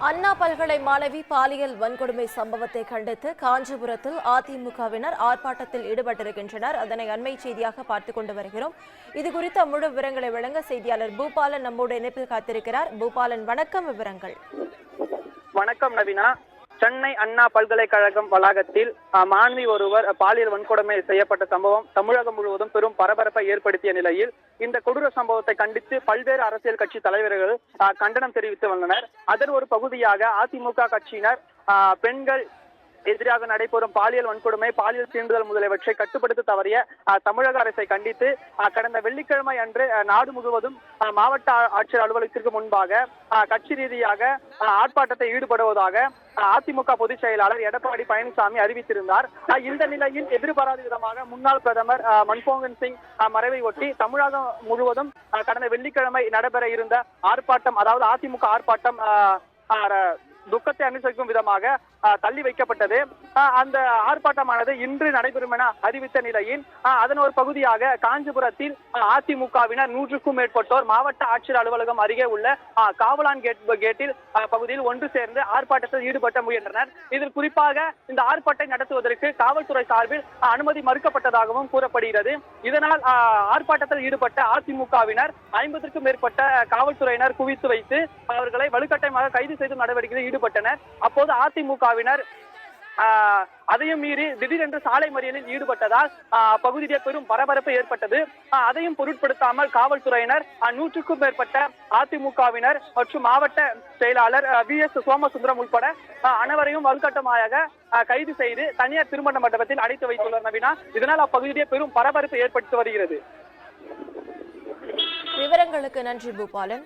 அண்ணா பல்கலை மாணவி பாலியல் வன்கொடுமை சம்பவத்தை கண்டித்து காஞ்சிபுரத்தில் அதிமுகவினர் ஆர்ப்பாட்டத்தில் ஈடுபட்டிருக்கின்றனர். அதனை அண்மை செய்தியாக பார்த்துக் கொண்டு வருகிறோம். இதுகுறித்த முழு விவரங்களை வழங்க செய்தியாளர் பூபாலன் நம்மோடு இணைப்பில் காத்திருக்கிறார். பூபாலன், வணக்கம். விவரங்கள். வணக்கம் நவீனா. சென்னை அண்ணா பல்கலைக்கழகம் வளாகத்தில் மாணவி ஒருவர் பாலியல் வன்கொடுமை செய்யப்பட்ட சம்பவம் தமிழகம் முழுவதும் பெரும் பரபரப்பை ஏற்படுத்திய நிலையில் இந்த கொடூர சம்பவத்தை கண்டித்து பல்வேறு அரசியல் கட்சி தலைவர்கள் கண்டனம் தெரிவித்து வந்தனர். அதன் ஒரு பகுதியாக அதிமுக கட்சியினர் பெண்கள் எதிராக நடைபெறும் பாலியல் வன்கொடுமை, பாலியல் தீண்டுதல் முதலியவற்றை கட்டுப்படுத்த தவறிய தமிழக அரசை கண்டித்து கடந்த வெள்ளிக்கிழமை அன்று நாடு முழுவதும் மாவட்ட ஆட்சியர் அலுவலகத்திற்கு முன்பாக கட்சி ரீதியாக ஆர்ப்பாட்டத்தை ஈடுபடுவதாக அதிமுக பொதுச் செயலாளர் எடப்பாடி பழனிசாமி அறிவித்திருந்தார். இந்த நிலையில் எதிர்பாராத விதமாக முன்னாள் பிரதமர் மன்மோகன் சிங் மறைவை ஒட்டி தமிழகம் முழுவதும் கடந்த வெள்ளிக்கிழமை நடைபெற இருந்த ஆர்ப்பாட்டம், அதாவது அதிமுக ஆர்ப்பாட்டம் துக்கத்தை அனுசரிக்கும் விதமாக தள்ளி வைக்கப்பட்டது. அந்த ஆர்ப்பாட்டமானது இன்று நடைபெறும் என அறிவித்த நிலையில் அதன் ஒரு பகுதியாக காஞ்சிபுரத்தில் அதிமுகவினர் 100க்கும் மேற்பட்டோர் மாவட்ட ஆட்சியர் அலுவலகம் அருகே உள்ள காவலான் கேட்டில் பகுதியில் ஒன்று சேர்ந்து ஆர்ப்பாட்டத்தில் ஈடுபட முயன்றனர். இதில் குறிப்பாக இந்த ஆர்ப்பாட்டத்தை நடத்துவதற்கு காவல்துறை சார்பில் அனுமதி மறுக்கப்பட்டதாகவும் கூறப்படுகிறது. இதனால் ஆர்ப்பாட்டத்தில் ஈடுபட்ட அதிமுகவினர் 50க்கும் மேற்பட்ட காவல்துறையினர் குவித்து வைத்து அவர்களை வலுக்கட்டாயமாக கைது செய்து நடவடிக்கையில் ஈடுபட்டனர். அப்போது அதிமுகவினர் அதையும் மீறி திடீரென்று சாலை மறியலில் ஈடுபட்டதால் பகுதியில் பெரும் பரபரப்பு ஏற்பட்டது. அதையும் பொருட்படுத்தாமல் காவல்துறையினர் 100க்கும் மேற்பட்ட அதிமுகவினர் மற்றும் மாவட்ட செயலாளர் VS சோமசுந்தரம் உட்பட அனைவரையும் வலுக்கட்டமாக கைது செய்து தனியார் திருமண மண்டபத்தில் அடைத்து வைத்துள்ளனர் நவீனா. இதனால் அப்பகுதியிலே பெரும் பரபரப்பு ஏற்பட்டு வருகிறது. விவரங்களுக்கு நன்றி பூபாலன்.